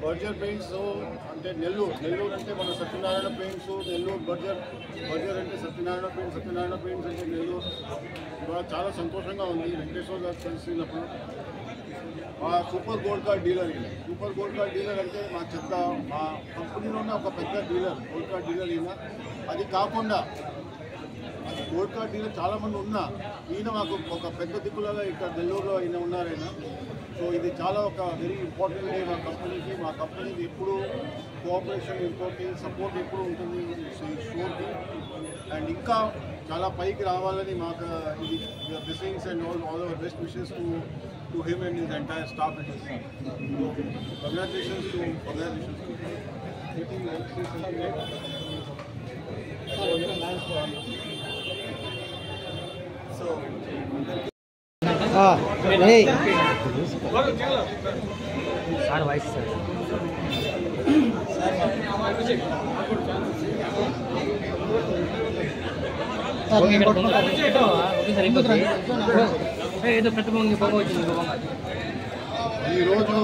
Berger paints అంటే నెల్లూరు అంటే మన సత్యనారాయణ పెయింట్స్, నెల్లూరు బర్జర్ అంటే సత్యనారాయణ పెయింట్స్ అంటే నెల్లూరు. ఇవాళ చాలా సంతోషంగా ఉంది. వెంకటేశ్వర గారు తెలిసినప్పుడు సూపర్ గోల్డ్ కార్డ్ డీలర్ అంటే మా కంపెనీలోనే ఒక పెద్ద డీలర్, గోల్డ్ కార్డ్ డీలర్ ఈయన. అది కాకుండా గోల్డ్ కార్డ్ డీలర్ చాలామంది ఉన్నా ఈయన మాకు ఒక పెద్ద దిక్కులలో ఇక్కడ నెల్లూరులో ఈయన ఉన్నారైనా. సో ఇది చాలా ఒక వెరీ ఇంపార్టెంట్ డే మా కంపెనీకి ఎప్పుడు కోఆపరేషన్ ఇంకోటి సపోర్ట్ ఎప్పుడు ఉంటుంది స్టోర్కి. అండ్ ఇంకా చాలా పైకి రావాలని మాకు ఇది blessings and all our best wishes to him and his entire staff and his team. Congratulations to sir voice sir ఏదో పెట్టబోంగి పోవచ్చు ఈరోజు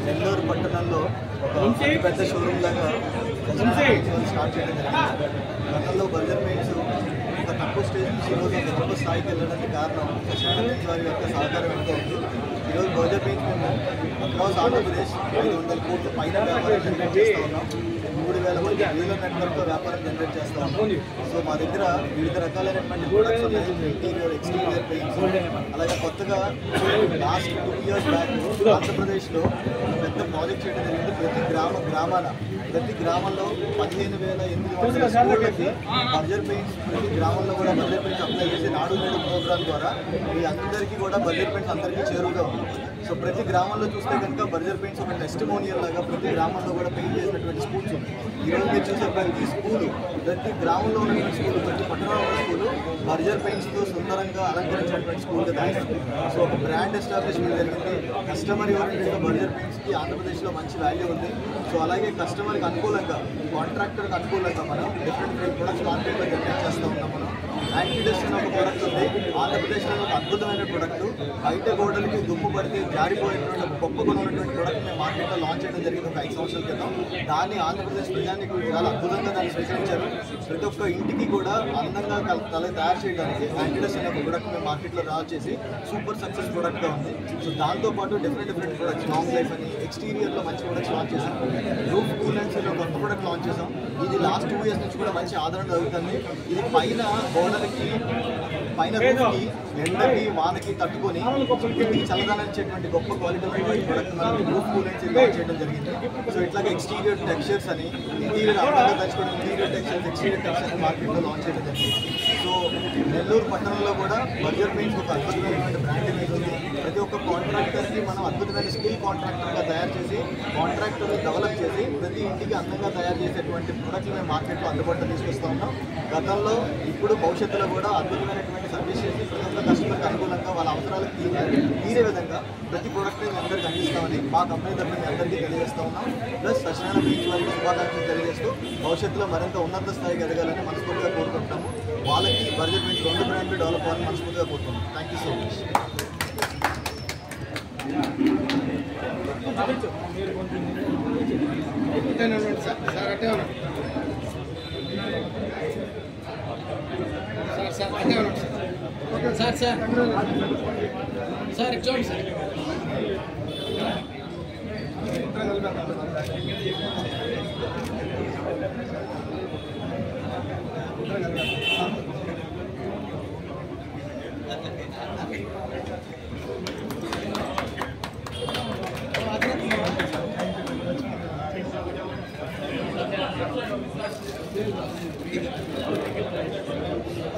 నెల్లూరు పట్టణంలో ఒక పెద్ద షోరూమ్ లాగా స్టార్ట్ చేయడం జరిగింది. గతంలో బర్జర్ పెయింట్స్ ఒక తక్కువ స్టేజ్ నుంచి ఈరోజు ఒక గొప్ప స్థాయికి వెళ్ళడానికి కారణం సత్యనారాయణ పెయింట్స్ వారి యొక్క సహకారం ఎంతో ఉంది. ఈరోజు బర్జర్ పెయింట్స్ మేము అక్రాస్ ఆంధ్రప్రదేశ్ 500 కోట్ల పైన వ్యాపారం జనరేట్ చేస్తూ ఉన్నాం. 3000 మంది డీలర్ నెట్వర్క్తో వ్యాపారం జనరేట్ చేస్తూ ఉన్నాం. సో మా దగ్గర వివిధ రకాలైనటువంటి ప్రొడక్ట్స్ ఉన్నాయి. Interior, exterior paints. అలాగే కొత్తగా లాస్ట్ 2 years బ్యాక్ ఆంధ్రప్రదేశ్లో పెద్ద ప్రాజెక్ట్ చేయడం జరిగింది. ప్రతి గ్రామంలో 15,800 స్కూళ్ళకి బర్జర్ పెయింట్స్, ప్రతి గ్రామంలో కూడా బర్జర్ పెయింట్స్ అప్లై చేసి నాడు నేడు ప్రోగ్రామ్ ద్వారా మీ అందరికీ కూడా బర్జర్ పెయింట్స్ అందరికీ చేరువుగా ఉంది. సో ప్రతి గ్రామంలో చూస్తే కనుక బర్జర్ పెయింట్స్ ఒక టెస్టిమోనియల్ లాగా ప్రతి గ్రామంలో కూడా పెయింట్ చేసినటువంటి స్కూల్స్ ఉన్నాయి. ఈరోజు మీరు చూసే ప్రతి స్కూలు, ప్రతి గ్రామంలో ఉన్నటువంటి స్కూలు, ప్రతి పట్టణంలో ఉన్న స్కూలు బర్జర్ పెయింట్స్తో సుందరంగా అలంకరించినటువంటి స్కూల్గా తయారు. సో ఒక బ్రాండ్ ఎస్టాబ్లిష్మెంట్ జరిగింది. కస్టమర్ ఓరియంటెడ్గా బర్జర్ పెయింట్స్కి ఆంధ్రప్రదేశ్లో మంచి వాల్యూ ఉంది. సో అలాగే కస్టమర్కి అనుకూలంగా, కాంట్రాక్టర్కి అనుకూలంగా మనం డిఫరెంట్ ప్రొడక్ట్స్ మార్కెట్లో జనరేట్ చేస్తూ ఉన్నాం. మనం యాంటీడస్ట్ అనే ఒక ప్రోడక్ట్ ఉంది. ఆంధ్రప్రదేశ్లో ఒక అద్భుతమైన ప్రోడక్ట్. బయట గోడలకి దుమ్ము పడితే జారిపోయినటువంటి గొప్ప గుణమైనటువంటి ప్రోడక్ట్ మేము మార్కెట్లో లాంచ్ చేయడం జరిగింది ఒక 5 సంవత్సరాల క్రితం. దాన్ని ఆంధ్రప్రదేశ్ ప్రజానికి చాలా అద్భుతంగా దాన్ని స్వీకరించారు. ప్రతి ఒక్క ఇంటికి కూడా అందంగా తయారు చేయడానికి యాంటీడస్ట్ అనే ఒక ప్రోడక్ట్ మేము మార్కెట్లో లాంచ్ చేసి సూపర్ సక్సెస్ ప్రోడక్ట్గా ఉంది. సో దాంతోపాటు డిఫరెంట్ ప్రొడక్ట్స్, లాంగ్ లైఫ్ అని, ఎక్స్టీరియర్లో మంచి ప్రొడక్ట్స్ లాంచ్ చేసాం. రూఫ్ కూలెన్స్ లో కొత్త ప్రోడక్ట్ లాంచ్ చేసాం. ఇది లాస్ట్ 2 years నుంచి కూడా మంచి ఆదరణ జరుగుతుంది. ఇది పైన గోడలకి, పైన రూఫ్కి, ఎండకి, వానకి తట్టుకొని ఇంటికి చల్లదనం ఇచ్చేటువంటి గొప్ప క్వాలిటీ ప్రొడక్ట్ మనం రూఫ్ కూలెన్స్ లాంచ్ చేయడం జరిగింది. సో ఇట్లాగే ఎక్స్టీరియర్ టెక్స్చర్స్ అని, ఇంటీరియర్ అందంగా తెచ్చుకోవడం, ఇంటీరియర్ టెక్స్చర్స్, ఎక్స్టీరియర్ టెక్స్చర్స్ మార్కెట్లో లాంచ్ చేయడం జరిగింది. సో నెల్లూరు పట్టణంలో కూడా బర్జర్ పెయింట్స్ ఒక అద్భుతమైనటువంటి బ్రాండ్ ఇమేజ్ ఉంది. ప్రతి ఒక్క కాంట్రాక్టర్కి మనం అద్భుతమైన స్కిల్ కాంట్రాక్టర్గా తయారు చేసి, కాంట్రాక్టర్ని డెవలప్ చేసి ప్రతి ఇంటికి అందంగా తయారు చేసేటువంటి ప్రొడక్ట్లు మేము మార్కెట్లో అందుబాటులో తీసుకొస్తూ ఉన్నాం. గతంలో, ఇప్పుడు, భవిష్యత్తులో కూడా అద్భుతమైనటువంటి సర్వీస్ చేసి ప్రతి ఒక్క కస్టమర్కి అనుకూలంగా వాళ్ళ అవసరాలకు తీరే విధంగా ప్రతి ప్రోడక్ట్ని మేము అందరికీ అందిస్తామని మా కంపెనీ తరఫున మేము అందరికీ తెలియజేస్తూ ఉన్నాం. ప్లస్ సత్యనారాయణ పెయింట్స్ వారికి శుభాకాంక్షలు తెలియజేస్తూ భవిష్యత్తులో మరింత ఉన్నత స్థాయికి ఎదగాలని మనస్ఫూర్తిగా కోరుకుంటున్నాము. వాళ్ళకి బర్జర్ పెయింట్స్ 2 బ్రాండ్లు డెవలప్ అవ్వాలని మనస్ఫూర్తిగా కోరుతున్నాం. Thank you so much.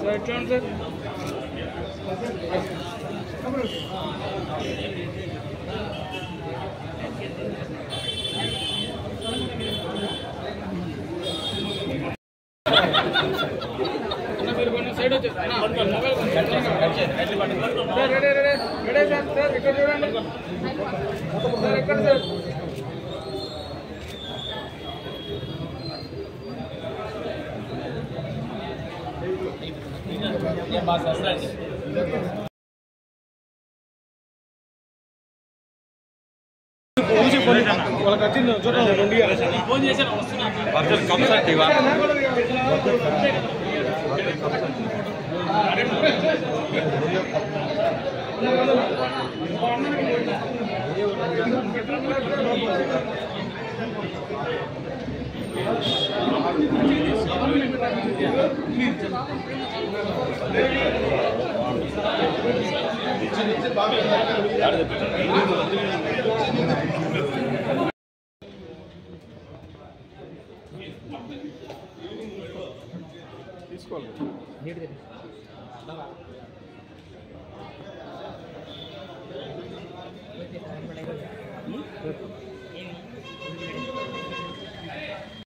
Sir చూడండి సార్. సైడ్ వచ్చేసి ఫోన్ చేశాను వస్తున్నా తీసుకోవాలి.